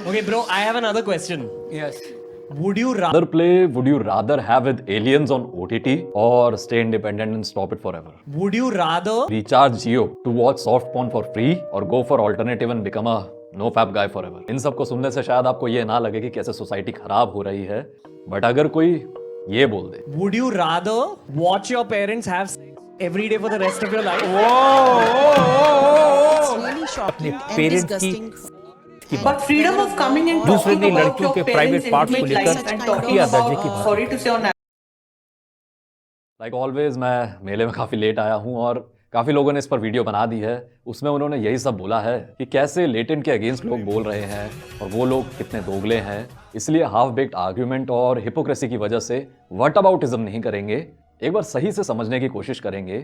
Okay, bro, I have another question. Yes. Would you rather Other play would you rather have with aliens on OTT or stay independent and stop it forever? would you rather Recharge Jio to watch soft porn for free or go for alternative and become a no fap guy forever? इन सब को सुनने से शायद आपको ये ना लगे कि कैसे सोसाइटी खराब हो रही है, बट अगर कोई ये बोल दे would you rather watch your parents have sex every day for the rest of your life? It's really shocking and parents की disgusting. But freedom of coming and दूसरे talking दिन about लड़कियों your के parents' private parts को intimate लेकर life and talking घटिया दर्जे की about, बात। sorry to say on like always मैं मेले में काफी लेट आया हूँ और काफी लोगों ने इस पर वीडियो बना दी है। उसमें उन्होंने यही सब बोला है कि कैसे लेटेंट के अगेंस्ट लोग बोल रहे हैं और वो लोग कितने दोगले हैं। इसलिए हाफ बेक्ड आर्ग्यूमेंट और हिपोक्रेसी की वजह से व्हाट अबाउटिज्म नहीं करेंगे, एक बार सही से समझने की कोशिश करेंगे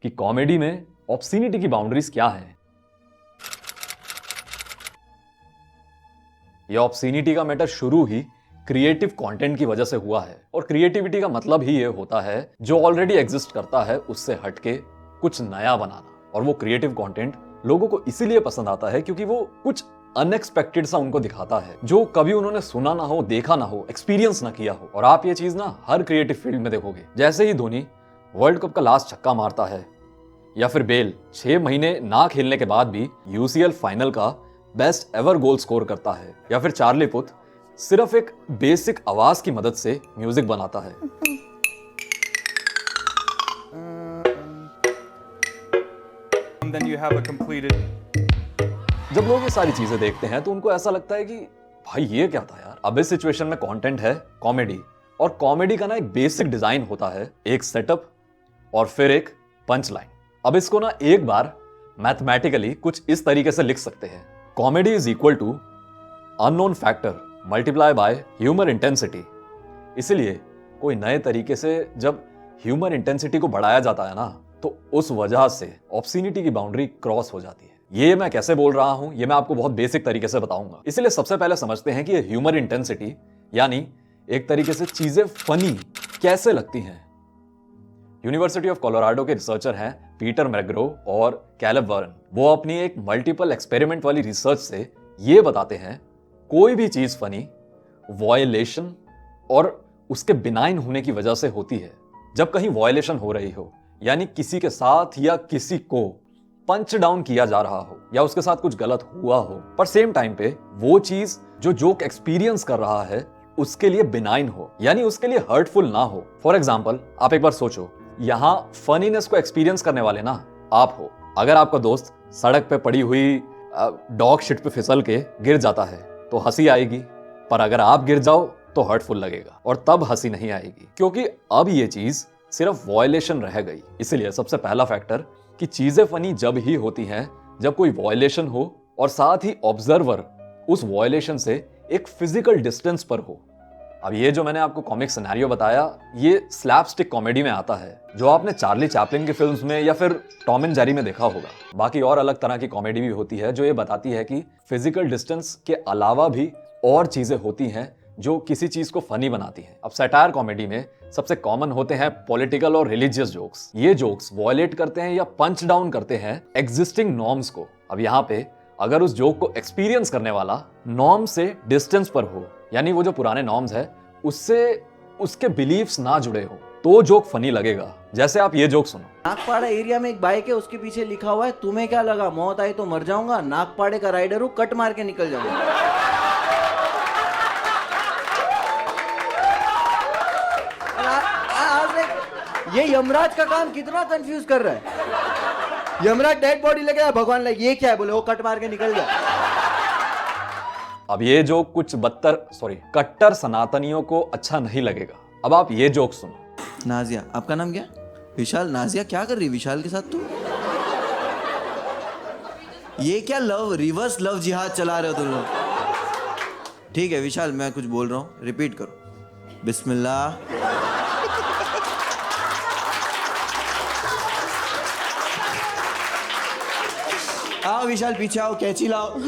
कि कॉमेडी में ऑब्ससीनिटी की बाउंड्रीज क्या है। यह ऑब्ससीनिटी का मैटर शुरू ही क्रिएटिव कंटेंट की वजह से हुआ है और क्रिएटिविटी का मतलब ही ये होता है जो ऑलरेडी एग्जिस्ट करता है उससे हटके कुछ नया बनाना। और वो क्रिएटिव कंटेंट लोगों को इसीलिए पसंद आता है क्योंकि वो कुछ अनएक्सपेक्टेड सा उनको दिखाता है जो कभी उन्होंने सुना ना हो, देखा ना हो, एक्सपीरियंस ना किया हो। और आप ये चीज ना हर क्रिएटिव फील्ड में देखोगे। जैसे ही धोनी वर्ल्ड कप का लास्ट छक्का मारता है या फिर बेल 6 महीने ना खेलने के बाद भी यूसीएल फाइनल का बेस्ट एवर गोल स्कोर करता है, या फिर चार्ली पुथ सिर्फ एक बेसिक आवाज की मदद से म्यूजिक बनाता है। Then you have a completed. जब लोग ये सारी चीजें देखते हैं तो उनको ऐसा लगता है कि भाई ये क्या था यार। अब इस सिचुएशन में कंटेंट है कॉमेडी, और कॉमेडी का ना एक बेसिक डिजाइन होता है, एक सेटअप और फिर एक पंच लाइन। अब इसको ना एक बार मैथमेटिकली कुछ इस तरीके से लिख सकते हैं, comedy is equal to unknown factor multiply by humour intensity. इसलिए कोई नए तरीके से जब ह्यूमर इंटेंसिटी को बढ़ाया जाता है ना तो उस वजह से ऑब्ससीनिटी की बाउंड्री क्रॉस हो जाती है। ये मैं कैसे बोल रहा हूं ये मैं आपको बहुत बेसिक तरीके से बताऊंगा। इसलिए सबसे पहले समझते हैं कि ह्यूमर इंटेंसिटी यानी एक तरीके से चीजें फनी कैसे लगती हैं। यूनिवर्सिटी ऑफ कोलोराडो के रिसर्चर हैं पीटर मैग्रो और कैलेब वारन। वो अपनी एक मल्टीपल एक्सपेरिमेंट वाली रिसर्च से ये बताते हैं कोई भी चीज फनी वॉयलेशन और उसके बिनाइन होने की वजह से होती है। जब कहीं वॉयलेशन हो रही हो यानी किसी के साथ या किसी को पंच डाउन किया जा रहा हो या उसके साथ कुछ गलत हुआ हो, पर सेम टाइम पे वो चीज जो जोक एक्सपीरियंस कर रहा है उसके लिए बिनाइन हो यानी उसके लिए हर्टफुल ना हो। फॉर एग्जाम्पल आप एक बार सोचो, यहाँ फनीनेस को एक्सपीरियंस करने वाले ना आप हो। अगर आपका दोस्त सड़क पे पड़ी हुई डॉग शिट पे फिसल के गिर जाता है तो हंसी आएगी, पर अगर आप गिर जाओ तो हर्टफुल लगेगा और तब हंसी नहीं आएगी क्योंकि अब ये चीज सिर्फ वॉयलेशन रह गई। इसलिए सबसे पहला फैक्टर कि चीजें फनी जब ही होती हैं जब कोई वॉयलेशन हो और साथ ही ऑब्जर्वर उस वॉयलेशन से एक फिजिकल डिस्टेंस पर हो। अब ये जो मैंने आपको कॉमिक सिनेरियो बताया ये स्लैपस्टिक कॉमेडी में आता है जो आपने चार्ली चैपलिन की फिल्म्स में या फिर टॉम एंड जेरी में देखा होगा। बाकी और अलग तरह की कॉमेडी भी होती है जो ये बताती है कि फिजिकल डिस्टेंस के अलावा भी और चीजें होती हैं जो किसी चीज को फनी बनाती हैं। अब सैटायर कॉमेडी में सबसे कॉमन होते हैं पॉलिटिकल और रिलीजियस जोक्स। ये जोक्स वॉयलेट करते हैं या पंच डाउन करते हैं एग्जिस्टिंग नॉर्म्स को। अब यहाँ पे अगर उस जोक को एक्सपीरियंस करने वाला नॉर्म से डिस्टेंस पर हो यानी वो जो पुराने नॉर्म्स है उससे उसके बिलीव्स ना जुड़े हो तो जोक फनी लगेगा। जैसे आप ये जोक सुनो, नागपाड़ा एरिया में एक बाइक है, उसके पीछे लिखा हुआ है तुम्हें क्या लगा मौत आई तो मर जाऊंगा, नागपाड़े का राइडर हूं, कट मार के निकल जाऊंगा। ये यमराज का काम कितना कंफ्यूज कर रहा है। यमराज डेड बॉडी लेके आया, भगवान लगे ये क्या है, बोले वो कट मार के निकल गया। अब ये जोक कुछ कट्टर सनातनियों को अच्छा नहीं लगेगा। अब आप ये जोक सुनो, नाजिया, आपका नाम क्या? विशाल। नाजिया क्या कर रही विशाल के साथ तू? ये क्या लव रिवर्स लव जिहाद चला रहे हो तुम लोग? ठीक है विशाल मैं कुछ बोल रहा हूँ, रिपीट करो। बिस्मिल्लाह। आओ विशाल पीछे आओ, कैंची लाओ।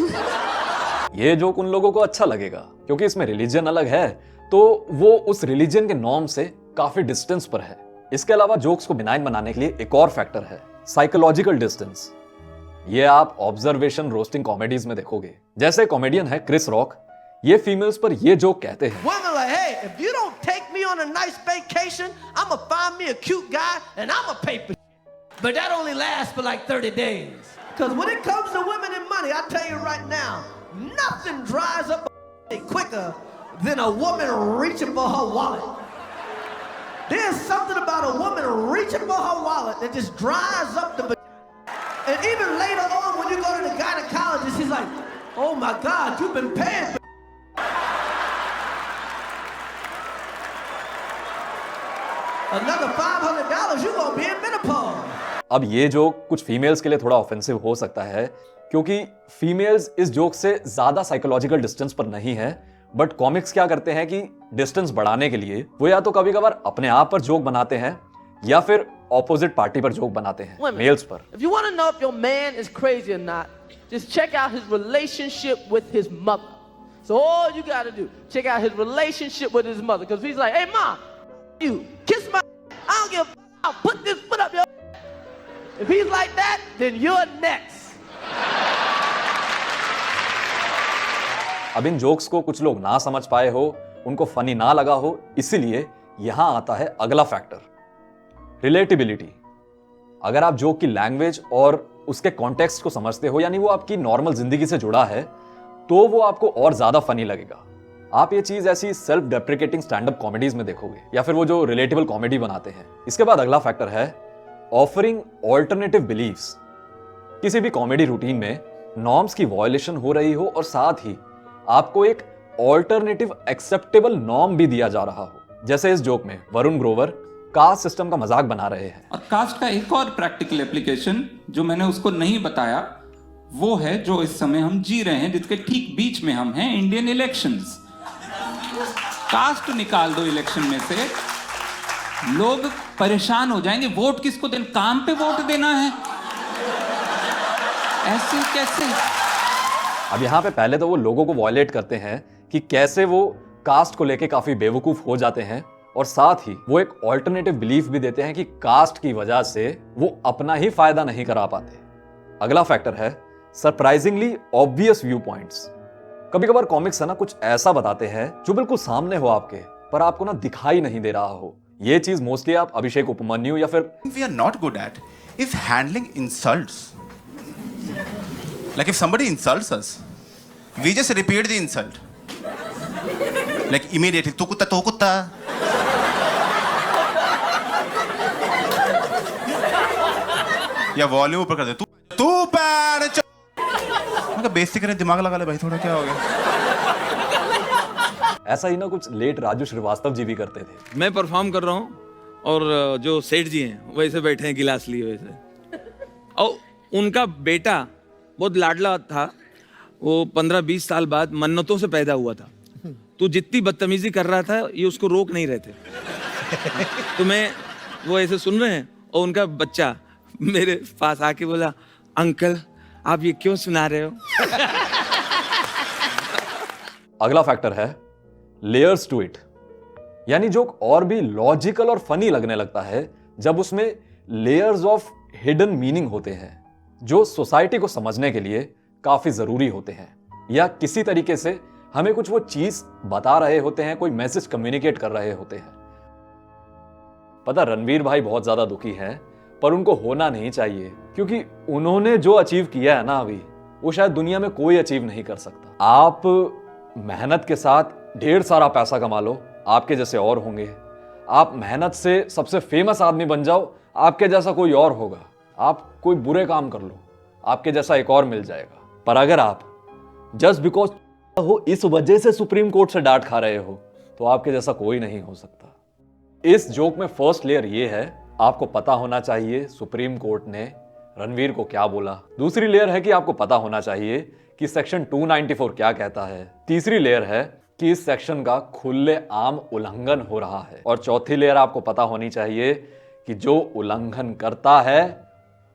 ये जोक उन लोगों को अच्छा लगेगा क्योंकि इसमें रिलीजन अलग है तो वो उस रिलीजन के नॉर्म से काफी डिस्टेंस पर है। इसके अलावा जोक्स को बिनाइन बनाने के लिए एक और फैक्टर है साइकोलॉजिकल डिस्टेंस। ये आप ऑब्जर्वेशन रोस्टिंग कॉमेडीज में देखोगे। जैसे कॉमेडियन है क्रिस रॉक, ये फीमेल्स पर ये जोक कहते हैं, Women like, hey, if you don't take me on a nice vacation, I'ma find me a cute guy and I'ma pay for shit. But that only lasts for like 30 days. Because when it comes to women and money, I tell you right now, nothing dries up a quicker than a woman reaching for her wallet. There's something about a woman reaching for her wallet that just dries up the. And even later on, when you go to the gynecologist, he's like, oh my God, you've been paying for. Another $500, you're gonna be in menopause. अब ये joke कुछ females के लिए थोड़ा offensive हो सकता है, क्योंकि फीमेल्स इस जोक से ज्यादा साइकोलॉजिकल डिस्टेंस पर नहीं है, बट कॉमिक्स क्या करते हैं कि डिस्टेंस बढ़ाने के लिए वो या तो कभी कभार अपने आप पर जोक बनाते हैं या फिर ऑपोजिट पार्टी पर जोक बनाते हैं, मेल्स पर। If you want to know if your man is crazy or not, just check out his relationship with his mother. So all you got to do, check out his relationship with his mother, because he's like, hey mom, you kiss my, I don't give a, I'll put this foot up your. If he's like that, then you're next. अब इन jokes को कुछ लोग ना समझ पाए हो, उनको funny ना लगा हो, इसीलिए यहां आता है अगला फैक्टर, रिलेटिबिलिटी। अगर आप जोक की लैंग्वेज और उसके कॉन्टेक्स्ट को समझते हो, यानी वो आपकी नॉर्मल जिंदगी से जुड़ा है, तो वो आपको और ज्यादा फनी लगेगा। आप ये चीज ऐसी self deprecating stand up comedies में देखोगे, या फिर वो जो रिलेटेबल कॉमेडी बनाते हैं। इसके बाद अगला फैक्टर है ऑफरिंग ऑल्टरनेटिव बिलीफ्स। किसी भी कॉमेडी रूटीन में नॉर्म्स की वायलेशन हो रही हो और साथ ही आपको एक ऑल्टरनेटिव एक्सेप्टेबल नॉर्म भी दिया जा रहा हो, जैसे इस जोक में वरुण ग्रोवर कास्ट सिस्टम का मजाक बना रहे हैं। और कास्ट का एक और प्रैक्टिकल एप्लीकेशन जो मैंने उसको नहीं बताया, वो है जो इस समय हम जी रहे हैं, जिसके ठीक बीच में हम हैं, इंडियन इलेक्शंस। कास्ट निकाल दो इलेक्शन में से, लोग परेशान हो जाएंगे, वोट किसको देना, काम पे वोट देना है, ऐसे कैसे। अब यहाँ पे पहले तो वो लोगों को वॉयलेट करते हैं कि कैसे वो कास्ट को लेके काफी बेवकूफ हो जाते हैं, और साथ ही वो एक ऑल्टरनेटिव बिलीफ भी देते हैं कि कास्ट की वजह से वो अपना ही फायदा नहीं करा पाते। अगला फैक्टर है सरप्राइजिंगली ऑब्वियस व्यू पॉइंट्स। कभी कभार कॉमिक्स है ना कुछ ऐसा बताते हैं जो बिल्कुल सामने हो आपके, पर आपको ना दिखाई नहीं दे रहा हो। ये चीज मोस्टली आप अभिषेक उपमन्यु या फिर we are not good at is handling insults. Like if somebody insults us, we just repeat the insult. Like immediately, tu kutta. या वॉल्यूम ऊपर कर दे, तू पैर मैं बेइज्जती करने दिमाग लगा ले भाई, थोड़ा क्या हो गया। ऐसा ही ना कुछ लेट राजू श्रीवास्तव जी भी करते थे। मैं परफॉर्म कर रहा हूँ और जो सेठ जी हैं वैसे बैठे हैं गिलास लिए वैसे, और उनका बेटा बहुत लाडला था, वो 15-20 साल बाद मन्नतों से पैदा हुआ था, तो जितनी बदतमीजी कर रहा था ये उसको रोक नहीं रहे थे। तो मैं वो ऐसे सुन रहे हैं और उनका बच्चा मेरे पास आके बोला, अंकल आप ये क्यों सुना रहे हो। अगला फैक्टर है लेयर्स टू इट, यानी जोक और भी लॉजिकल और फनी लगने लगता है जब उसमें लेयर्स ऑफ हिडन मीनिंग होते हैं, जो सोसाइटी को समझने के लिए काफी जरूरी होते हैं, या किसी तरीके से हमें कुछ वो चीज बता रहे होते हैं, कोई मैसेज कम्युनिकेट कर रहे होते हैं। पता रणवीर भाई बहुत ज्यादा दुखी हैं, पर उनको होना नहीं चाहिए, क्योंकि उन्होंने जो अचीव किया है ना अभी, वो शायद दुनिया में कोई अचीव नहीं कर सकता। आप मेहनत के साथ ढेर सारा पैसा कमा लो, आपके जैसे और होंगे। आप मेहनत से सबसे फेमस आदमी बन जाओ, आपके जैसा कोई और होगा। आप कोई बुरे काम कर लो, आपके जैसा एक और मिल जाएगा। पर अगर आप जस्ट बिकॉज हो इस वजह से सुप्रीम कोर्ट से डांट खा रहे हो, तो आपके जैसा कोई नहीं हो सकता। इस जोक में फर्स्ट लेयर ये है, आपको पता होना चाहिए सुप्रीम कोर्ट ने रणवीर को क्या बोला। दूसरी लेयर है कि आपको पता होना चाहिए कि सेक्शन 294 क्या कहता है। तीसरी लेयर है कि इस सेक्शन का खुले आम उल्लंघन हो रहा है। और चौथी लेयर आपको पता होनी चाहिए कि जो उल्लंघन करता है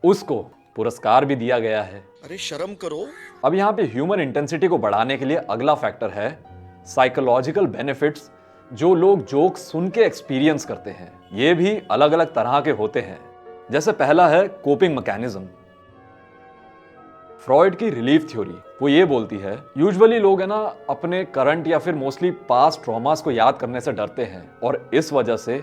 उसको पुरस्कार भी दिया गया है। अरे शर्म करो। अब यहाँ पे ह्यूमन इंटेंसिटी को बढ़ाने के लिए अगला फैक्टर है साइकोलॉजिकल बेनिफिट्स, जो लोग जोक सुन के एक्सपीरियंस करते हैं। ये भी अलग अलग तरह के होते हैं। जैसे पहला है कोपिंग मैकेनिज्म। फ्रॉइड की रिलीफ थ्योरी वो ये बोलती है, यूजुअली लोग है ना अपने करंट या फिर मोस्टली पास्ट ट्रॉमास को याद करने से डरते हैं और इस वजह से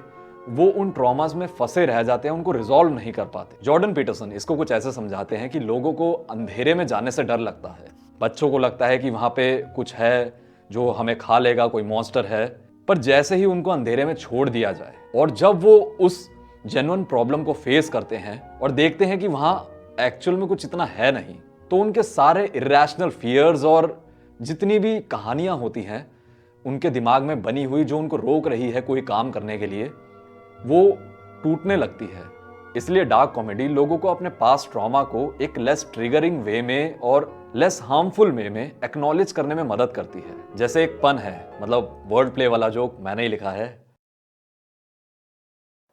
वो उन ट्रॉमास में फंसे रह जाते हैं, उनको रिजॉल्व नहीं कर पाते। जॉर्डन पीटरसन इसको कुछ ऐसे समझाते हैं कि लोगों को अंधेरे में जाने से डर लगता है। बच्चों को लगता है कि वहां पे कुछ है जो हमें खा लेगा, कोई मॉन्स्टर है, पर जैसे ही उनको अंधेरे में छोड़ दिया जाए और जब वो उस जेन्युइन प्रॉब्लम को फेस करते हैं और देखते हैं कि वहां एक्चुअल में कुछ इतना है नहीं, तो उनके सारे इरेशनल फियर्स और जितनी भी कहानियां होती हैं उनके दिमाग में बनी हुई जो उनको रोक रही है कोई काम करने के लिए, वो टूटने लगती है। इसलिए डार्क कॉमेडी लोगों को अपने पास्ट ट्रॉमा को एक लेस ट्रिगरिंग वे में और लेस हार्मफुल वे में एक्नॉलेज करने में मदद करती है। जैसे एक पन है, मतलब वर्ड प्ले वाला जोक मैंने ही लिखा है,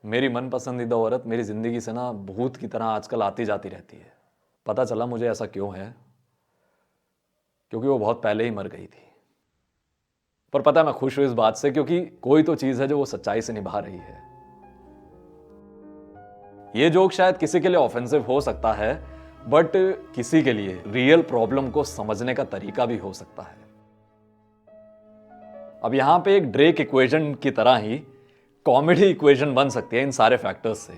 मेरी मन पसंदीदा औरत मेरी जिंदगी से ना भूत की तरह आजकल आती जाती रहती है। पता चला मुझे ऐसा क्यों है, क्योंकि वो बहुत पहले ही मर गई थी। पर पता है मैं खुश हूं इस बात से, क्योंकि कोई तो चीज है जो वो सच्चाई से निभा रही है। ये जोक शायद किसी के लिए ऑफेंसिव हो सकता है, बट किसी के लिए रियल प्रॉब्लम को समझने का तरीका भी हो सकता है। अब यहां पे एक ड्रेक इक्वेशन की तरह ही कॉमेडी इक्वेशन बन सकती है इन सारे फैक्टर्स से।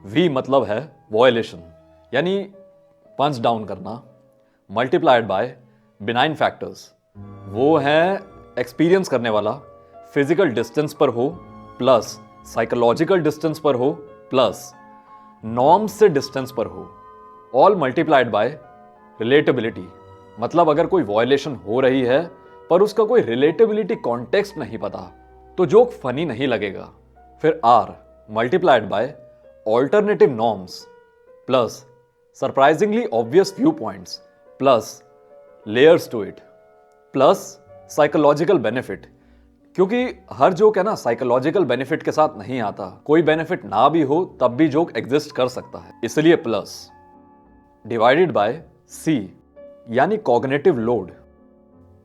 वी मतलब है वॉयलेशन, यानी पंच डाउन करना, मल्टीप्लाइड बाय बिनाइन फैक्टर्स, वो है एक्सपीरियंस करने वाला फिजिकल डिस्टेंस पर हो प्लस साइकोलॉजिकल डिस्टेंस पर हो प्लस नॉर्म्स से डिस्टेंस पर हो, ऑल मल्टीप्लाइड बाय रिलेटेबिलिटी। मतलब अगर कोई वॉयलेशन हो रही है पर उसका कोई रिलेटेबिलिटी कॉन्टेक्स्ट नहीं पता तो जोक फनी नहीं लगेगा। फिर R multiplied by alternative norms plus surprisingly obvious view points plus layers to it plus psychological benefit, क्योंकि हर जोक है ना साइकोलॉजिकल बेनिफिट के साथ नहीं आता। कोई बेनिफिट ना भी हो तब भी जोक एग्जिस्ट कर सकता है, इसलिए प्लस डिवाइडेड बाय सी यानी कॉग्निटिव लोड।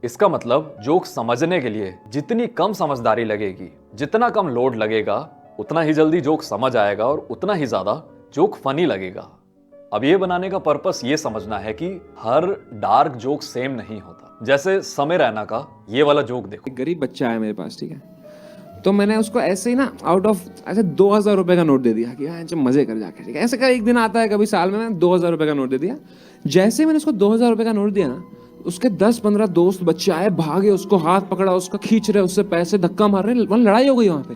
इसका मतलब जोक समझने के लिए जितनी कम समझदारी लगेगी, जितना कम लोड लगेगा, उतना ही जल्दी जोक समझ आएगा और उतना ही ज्यादा जोक फनी लगेगा। अब ये बनाने का पर्पस ये समझना है कि हर डार्क जोक सेम नहीं होता। जैसे समय रैना का ये वाला जोक देखो। एक गरीब बच्चा आया मेरे पास, ठीक है, तो मैंने उसको ऐसे ही ना आउट ऑफ ऐसे 2000 रुपए का नोट दे दिया कि हाँ जब मजे कर जाके, ठीक है, ऐसे का एक दिन आता है कभी साल में, मैंने 2000 रुपए का नोट दे दिया। जैसे मैंने उसको 2000 रुपए का नोट दिया ना, उसके 10-15 दोस्त बच्चे आए, भागे, उसको हाथ पकड़ा, उसका खींच रहे, उससे पैसे धक्का मार रहे, वहां लड़ाई हो गई। वहां पे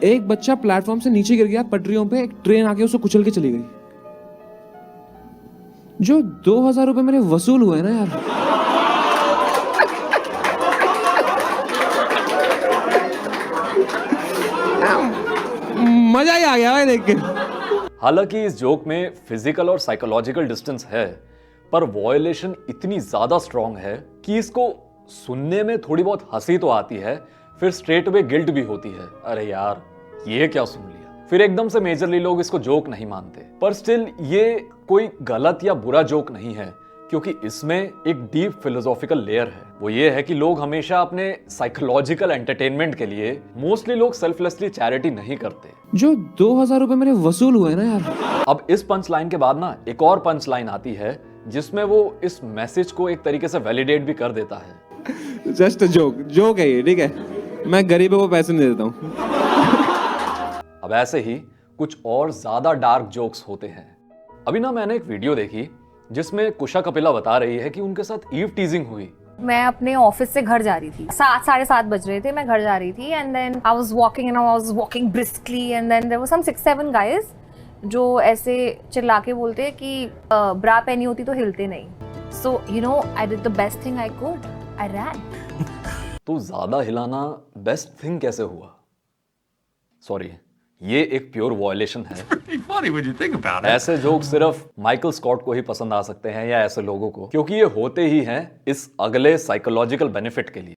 एक बच्चा प्लेटफॉर्म से नीचे गिर गया, पटरियों पे एक ट्रेन आके उसको कुचल के चली गई। जो 2000 रुपए मेरे वसूल हुए ना यार, मजा ही आ गया भाई देख के। हालांकि इस जोक में फिजिकल और साइकोलॉजिकल डिस्टेंस है, पर वॉयलेशन इतनी ज्यादा स्ट्रांग है कि इसको सुनने में थोड़ी बहुत हंसी तो आती है, फिर स्ट्रेट वे गिल्ट भी होती है, अरे यार ये क्या सुन लिया। फिर एकदम से मेजरली लोग इसको जोक नहीं मानते, पर स्टिल ये कोई गलत या बुरा जोक नहीं है, क्योंकि इसमें एक डीप फिलोसॉफिकल लेयर है। वो ये है कि लोग हमेशा अपने साइकोलॉजिकल एंटरटेनमेंट के लिए मोस्टली लोग सेल्फलेसली चैरिटी नहीं करते। जो 2000 रुपए मेरे वसूल हुए ना यार। अब इस पंच लाइन के बाद ना एक और पंच लाइन आती है जिसमें वो इस मैसेज को एक तरीके से वैलिडेट भी कर देता है। जस्ट जोक है ये, ठीक है, मैं गरीबों को पैसे नहीं देता हूँ। अब ऐसे ही कुछ और ज्यादा डार्क जोक्स होते हैं। अभी ना मैंने एक वीडियो देखी जिसमें कुशा कपिला बता रही है कि उनके साथ ईव टीजिंग हुई। मैं अपने ऑफिस से घर जा रही थी, 7-7:30 बज रहे थे, मैं घर जा रही थी, and then I was walking briskly, and then there were some 6-7 guys जो ऐसे चिल्ला के बोलते हैं कि ब्रा पहनी होती तो हिलते नहीं। So you know I did the best thing I could, I ran. तो ज्यादा हिलाना बेस्ट थिंग कैसे हुआ? सॉरी, ये एक प्योर वॉयलेशन है। ऐसे जोक सिर्फ माइकल स्कॉट को ही पसंद आ सकते हैं या ऐसे लोगों को, क्योंकि ये होते ही हैं इस अगले साइकोलॉजिकल बेनिफिट के लिए।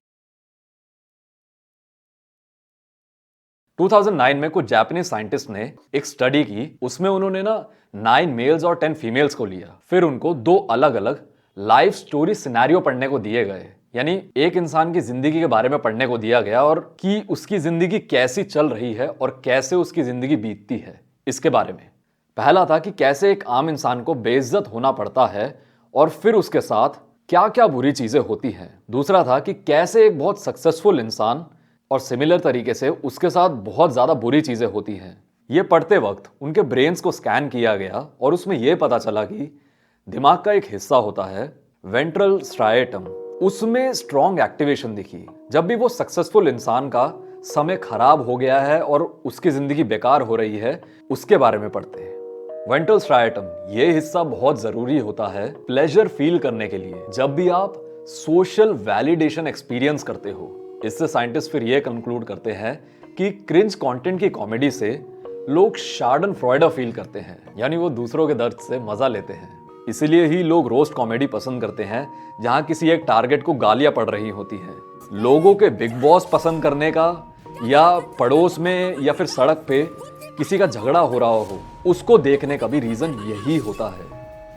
2009 में कुछ जापानीज साइंटिस्ट ने एक स्टडी की, उसमें उन्होंने ना 9 मेल्स और 10 फीमेल्स को लिया, फिर उनको 2 अलग अलग लाइफ स्टोरी सिनेरियो पढ़ने को दिए गए, यानी एक इंसान की जिंदगी के बारे में पढ़ने को दिया गया और कि उसकी जिंदगी कैसी चल रही है और कैसे उसकी जिंदगी बीतती है इसके बारे में। पहला था कि कैसे एक आम इंसान को बेइज्जत होना पड़ता है और फिर उसके साथ क्या क्या बुरी चीजें होती हैं। दूसरा था कि कैसे एक बहुत सक्सेसफुल इंसान और सिमिलर तरीके से उसके साथ बहुत ज्यादा बुरी चीजें होती हैं। ये पढ़ते वक्त उनके ब्रेन्स को स्कैन किया गया और उसमें यह पता चला कि दिमाग का एक हिस्सा होता है वेंट्रल स्ट्राइएटम, उसमें स्ट्रॉन्ग एक्टिवेशन दिखी जब भी वो सक्सेसफुल इंसान का समय खराब हो गया है और उसकी जिंदगी बेकार हो रही है उसके बारे में पढ़ते हैं। वेंट्रल स्ट्राइएटम ये हिस्सा बहुत जरूरी होता है प्लेजर फील करने के लिए जब भी आप सोशल वैलिडेशन एक्सपीरियंस करते हो। इससे साइंटिस्ट फिर ये कंक्लूड करते हैं कि क्रिंज कंटेंट की कॉमेडी से लोग शार्डनफ्रॉयडे फील करते हैं, यानी वो दूसरों के दर्द से मजा लेते हैं। इसीलिए ही लोग रोस्ट कॉमेडी पसंद करते हैं जहां किसी एक टारगेट को गालियां पड़ रही होती हैं। लोगों के बिग बॉस पसंद करने का या पड़ोस में या फिर सड़क पे किसी का झगड़ा हो रहा हो उसको देखने का भी रीजन यही होता है,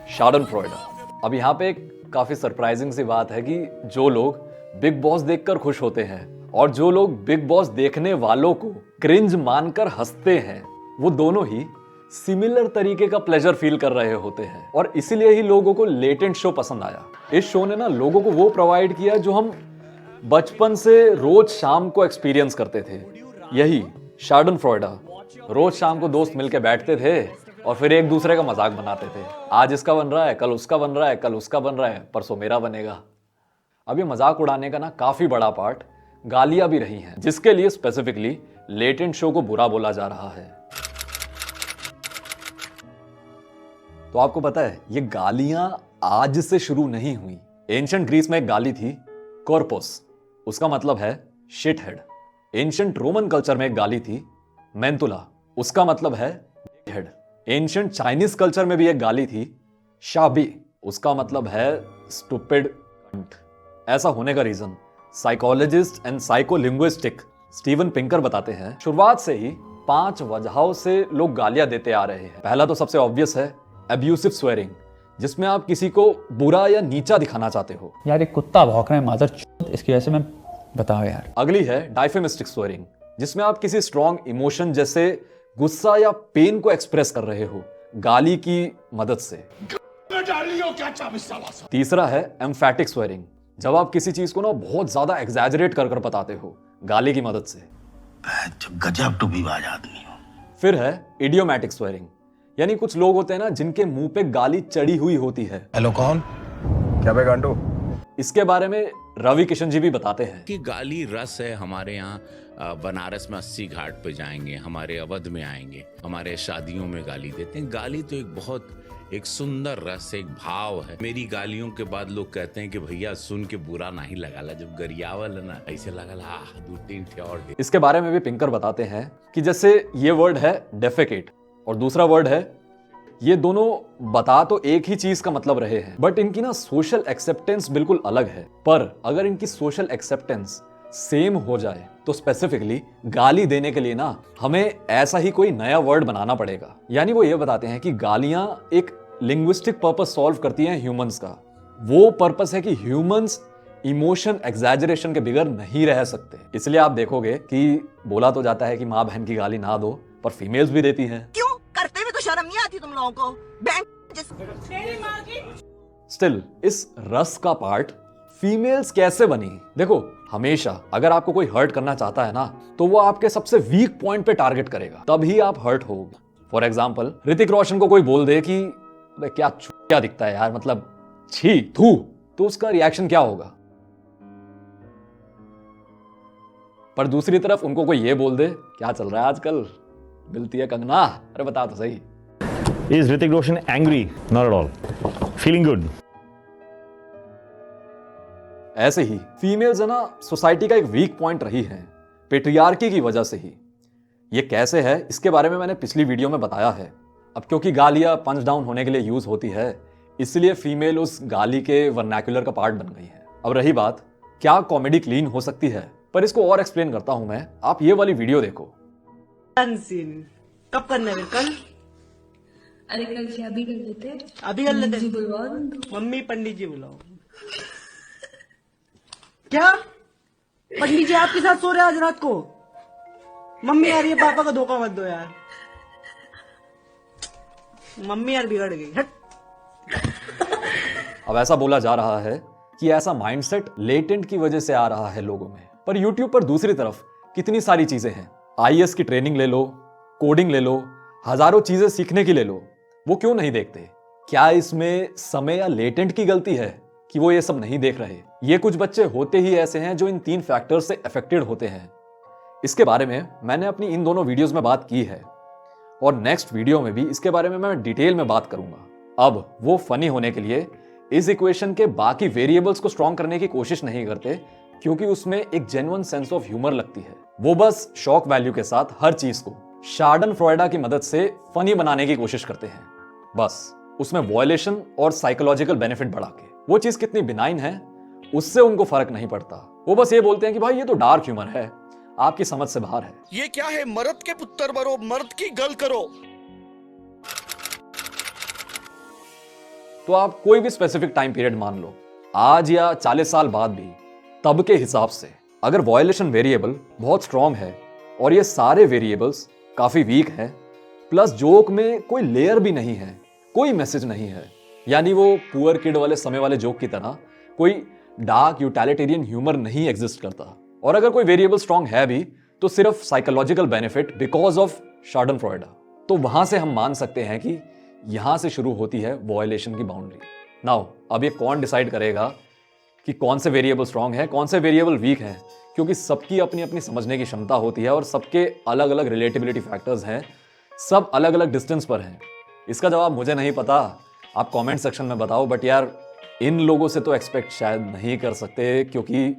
शार्डनफ्रॉयडे। अब यहाँ पे एक काफी सरप्राइजिंग सी बात है कि जो लोग बिग बॉस देखकर खुश होते हैं और जो लोग बिग बॉस देखने वालों को क्रिंज मानकर हंसते हैं वो दोनों ही सिमिलर तरीके का प्लेजर फील कर रहे होते हैं। और इसीलिए ही लोगों को लेटेंट शो पसंद आया। इस शो ने ना लोगों को वो प्रोवाइड किया जो हम बचपन से रोज शाम को एक्सपीरियंस करते थे, यही शार्डनफ्रॉयडे। रोज शाम को दोस्त मिलके बैठते थे और फिर एक दूसरे का मजाक बनाते थे। आज इसका बन रहा है, कल उसका बन रहा है, कल उसका बन रहा है, परसों मेरा बनेगा। अब ये मजाक उड़ाने का ना काफी बड़ा पार्ट गालियां भी रही हैं, जिसके लिए स्पेसिफिकली लेटेंट शो को बुरा बोला जा रहा है। तो आपको पता है ये गालियां आज से शुरू नहीं हुई। एंशिएंट ग्रीस में एक गाली थी कॉर्पस, उसका मतलब है shit head. Ancient Roman culture में एक गाली थी मेंतुला, उसका मतलब है हेड। एंशिएंट चाइनीज कल्चर में भी एक गाली थी शाबी, उसका मतलब है स्टूपिड। ऐसा होने का reason psychologist and psycholinguistic Steven Pinker बताते हैं शुरुआत से ही 5 वजहों से लोग गालियां देते आ रहे हैं। पहला तो सबसे ऑब्वियस है अब्यूसिव स्वेरिंग, जिसमें आप किसी को बुरा या नीचा दिखाना चाहते हो। यार एक कुत्ता भौंक रहा है मादर, इसकी वजह से मैं बताओ यार। अगली है डाइफेमिस्टिक स्वेरिंग, जिसमें आप किसी स्ट्रॉन्ग इमोशन जैसे गुस्सा या पेन को एक्सप्रेस कर रहे हो गाली की मदद से। तीसरा है एम्फैटिक स्वेरिंग, जब आप किसी चीज को ना बहुत ज्यादा एग्जैजरेट कर कर बताते हो गाली की मदद से। गजब टूबीबाज आदमी हो। फिर है इडियोमैटिक स्वेरिंग, यानी कुछ लोग होते हैं ना जिनके मुंह पे गाली चढ़ी हुई होती है। हेलो कौन? क्या बे गांडू? इसके बारे में रवि किशन जी भी बताते हैं कि गाली रस है। हमारे यहाँ बनारस में 80 घाट पे जाएंगे, हमारे अवध में आएंगे, हमारे शादियों में गाली देते हैं। गाली तो एक सुंदर रस, एक भाव है। मेरी गालियों के बाद लोग कहते हैं कि भैया सुन के बुरा नहीं लगाला, जब गरियावल ना ऐसे लगाला 2-3 ठे और। इसके बारे में भी पिंकर बताते हैं कि जैसे ये वर्ड है डेफेकेट और दूसरा वर्ड है, ये दोनों बता तो एक ही चीज का मतलब रहे हैं, बट इनकी ना सोशल एक्सेप्टेंस बिल्कुल अलग है। पर अगर इनकी सोशल एक्सेप्टेंस सेम हो जाए तो स्पेसिफिकली गाली देने के लिए ना हमें ऐसा ही कोई नया वर्ड बनाना पड़ेगा। यानी वो ये बताते हैं कि गालियां एक लिंग्विस्टिक पर्पस सॉल्व करती हैं ह्यूमंस का। वो पर्पस है कि ह्यूमंस इमोशन एग्जैजरेशन के बिगर नहीं रह सकते। इसलिए आप देखोगे कि बोला तो जाता है कि माँ बहन की गाली ना दो, पर फीमेल्स भी देती हैं। क्यों करते हुए तो शर्म नहीं आती तुम लोगों को? स्टिल इस रस का पार्ट फीमेल्स कैसे बनी? देखो, हमेशा अगर आपको कोई हर्ट करना चाहता है ना तो वो आपके सबसे वीक पॉइंट पे टारगेट करेगा, तभी आप हर्ट होगे। फॉर एग्जाम्पल, ऋतिक रोशन को कोई बोल दे कि क्या दिखता है यार, मतलब छी थू, तो उसका रिएक्शन क्या होगा? पर दूसरी तरफ उनको कोई ये बोल दे क्या चल रहा है आजकल, मिलती है कंगना, अरे बता तो सही। Is Hrithik Roshan angry? Not at all. Feeling good. ऐसे ही फीमेल्स है ना सोसाइटी का एक वीक पॉइंट रही है पेट्रियार्की की वजह से ही। ये कैसे है इसके बारे में मैंने पिछली वीडियो में बताया है। अब क्योंकि गालियां पंच डाउन होने के लिए यूज होती है, इसलिए फीमेल उस गाली के वर्नाक्युलर का पार्ट बन गई है। अब रही बात क्या कॉमेडी क्लीन हो सकती है, पर इसको और एक्सप्लेन करता हूं मैं, आप ये वाली वीडियो देखो। कब करना है? कल? अरे कल से अभी कर लेते हैं। अभी कर लेते हैं। बुलवाओ मम्मी पंडित जी बुलाओ। क्या पंडित जी आपके साथ सो रहे आज रात को? मम्मी यार ये पापा का धोखा मत दो यार, मम्मी यार बिगड़ गई। हट। अब ऐसा बोला जा रहा है कि ऐसा माइंडसेट लेटेंट की वजह से आ रहा है लोगों में, पर यूट्यूब पर दूसरी तरफ कितनी सारी चीजें हैं। आईएएस की ट्रेनिंग ले लो, कोडिंग ले लो, हजारों चीजें सीखने की ले लो, वो क्यों नहीं देखते? क्या इसमें समय या लेटेंट की गलती है कि वो ये सब नहीं देख रहे? ये कुछ बच्चे होते ही ऐसे हैं जो इन 3 फैक्टर्स से अफेक्टेड होते हैं। इसके बारे में मैंने अपनी इन दोनों वीडियोस में बात की है और नेक्स्ट वीडियो में भी इसके बारे में मैं डिटेल में बात करूंगा। अब वो फनी होने के लिए इस इक्वेशन के बाकी वेरिएबल्स को स्ट्रॉन्ग करने की कोशिश नहीं करते, क्योंकि उसमें एक जेन्युइन सेंस ऑफ ह्यूमर लगती है। वो बस शॉक वैल्यू के साथ हर चीज को शार्डनफ्रॉयडा की मदद से फनी बनाने की कोशिश करते हैं, बस उसमें वॉयलेशन और साइकोलॉजिकल बेनिफिट बढ़ा के। वो चीज कितनी बिनाइन है उससे उनको फर्क नहीं पड़ता। वो बस ये बोलते हैं कि भाई ये तो डार्क ह्यूमर है, आपकी समझ से बाहर है। ये क्या है? मर्द के पुत्र बनो, मर्द की गल करो। तो आप कोई भी स्पेसिफिक टाइम पीरियड मान लो, आज या 40 साल बाद भी, तब के हिसाब से अगर वॉयलेशन वेरिएबल बहुत स्ट्रॉन्ग है और ये सारे वेरिएबल्स काफी वीक हैं, प्लस जोक में कोई लेयर भी नहीं है, कोई मैसेज नहीं है, यानी वो पुअर किड वाले समय वाले जोक की तरह कोई डार्क यूटिलिटेरियन ह्यूमर नहीं एग्जिस्ट करता, और अगर कोई वेरिएबल स्ट्रॉन्ग है भी तो सिर्फ साइकोलॉजिकल बेनिफिट बिकॉज ऑफ शार्डनफ्रॉयडा, तो वहां से हम मान सकते हैं कि यहां से शुरू होती है वॉयलेशन की बाउंड्री। नाउ अब ये कौन डिसाइड करेगा कि कौन से वेरिएबल स्ट्रॉन्ग है, कौन से वेरिएबल वीक है? क्योंकि सबकी अपनी अपनी समझने की क्षमता होती है और सबके अलग अलग रिलेटिबिलिटी फैक्टर्स हैं, सब अलग अलग डिस्टेंस पर हैं। इसका जवाब मुझे नहीं पता, आप कमेंट सेक्शन में बताओ, बट यार इन लोगों से तो एक्सपेक्ट शायद नहीं कर सकते, क्योंकि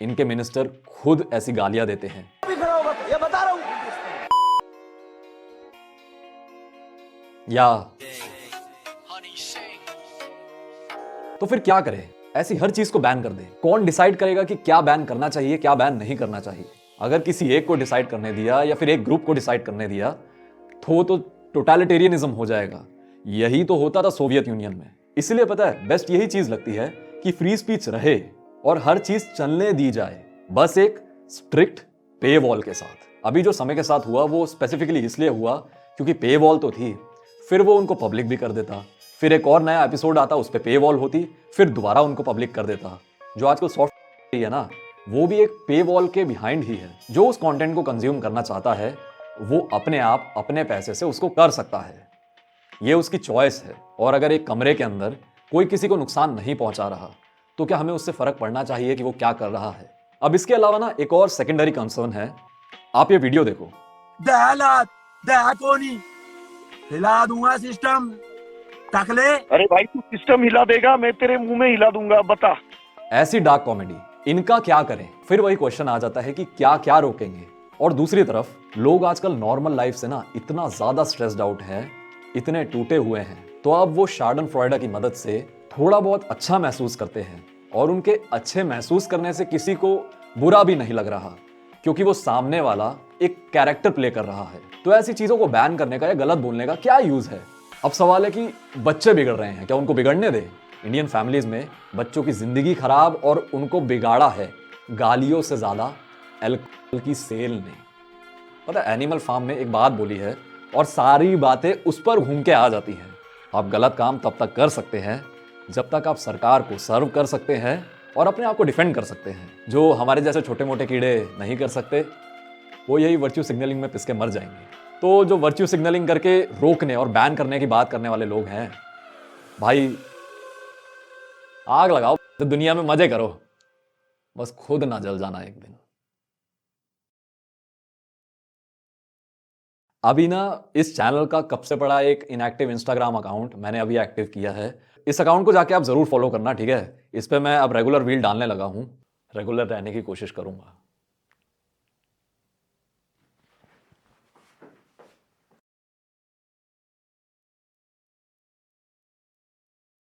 इनके मिनिस्टर खुद ऐसी गालियां देते हैं। ये बता रहा हूं। या तो फिर क्या करें? ऐसी हर चीज को बैन कर दे? कौन डिसाइड करेगा कि क्या बैन करना चाहिए, क्या बैन नहीं करना चाहिए? अगर किसी एक को डिसाइड करने दिया या फिर एक ग्रुप को डिसाइड करने दिया तो टोटलिटेरियनिज्म हो जाएगा। यही तो होता था सोवियत यूनियन में। इसलिए पता है बेस्ट यही चीज लगती है कि फ्री स्पीच रहे और हर चीज चलने दी जाए, बस एक स्ट्रिक्ट पे वॉल के साथ। अभी जो समय के साथ हुआ वो स्पेसिफिकली इसलिए हुआ क्योंकि पे वॉल तो थी, फिर वो उनको पब्लिक भी कर देता, फिर एक और नया एपिसोड आता उस पर पे वॉल होती, फिर दोबारा उनको पब्लिक कर देता। जो आजकल सॉफ्ट है ना, वो भी एक पे वॉल के बिहाइंड ही है। जो उस कंटेंट को कंज्यूम करना चाहता है वो अपने आप अपने पैसे से उसको कर सकता है, ये उसकी चॉइस है। और अगर एक कमरे के अंदर कोई किसी को नुकसान नहीं पहुंचा रहा तो क्या हमें उससे फर्क पड़ना चाहिए कि वो क्या कर रहा है? अब इसके अलावा ना एक और सेकेंडरी कंसर्न है। आप ये वीडियो देखो। हिला दूंगा सिस्टम, टकले। अरे भाई तू सिस्टम हिला देगा, मैं तेरे मुंह में हिला दूंगा, बता। ऐसी डार्क कॉमेडी, इनका क्या करें? फिर वही क्वेश्चन आ जाता है कि क्या क्या रोकेंगे। और दूसरी तरफ लोग आजकल नॉर्मल लाइफ से ना इतना ज्यादा स्ट्रेस्ड आउट हैं, इतने टूटे हुए हैं, तो अब वो शार्डनफ्रॉयडा की मदद से थोड़ा बहुत अच्छा महसूस करते हैं, और उनके अच्छे महसूस करने से किसी को बुरा भी नहीं लग रहा, क्योंकि वो सामने वाला एक कैरेक्टर प्ले कर रहा है। तो ऐसी चीजों को बैन करने का या गलत बोलने का क्या यूज है? अब सवाल है कि बच्चे बिगड़ रहे हैं, क्या उनको बिगड़ने दे? इंडियन फैमिलीज में बच्चों की जिंदगी खराब और उनको बिगाड़ा है गालियों से ज्यादा अल्कोहल की सेल ने। पता है एनिमल फार्म में एक बात बोली है और सारी बातें उस पर घूम के आ जाती हैं। आप गलत काम तब तक कर सकते हैं जब तक आप सरकार को सर्व कर सकते हैं और अपने आप को डिफेंड कर सकते हैं। जो हमारे जैसे छोटे मोटे कीड़े नहीं कर सकते, वो यही वर्च्यू सिग्नलिंग में पिस के मर जाएंगे। तो जो वर्च्यू सिग्नलिंग करके रोकने और बैन करने की बात करने वाले लोग हैं, भाई आग लगाओ, तो दुनिया में मजे करो, बस खुद ना जल जाना एक दिन। अभी ना इस चैनल का कब से पड़ा एक इनएक्टिव इंस्टाग्राम अकाउंट मैंने अभी एक्टिव किया है। इस अकाउंट को जाके आप जरूर फॉलो करना, ठीक है? इस पे मैं अब रेगुलर रील डालने लगा हूं, रेगुलर रहने की कोशिश करूंगा।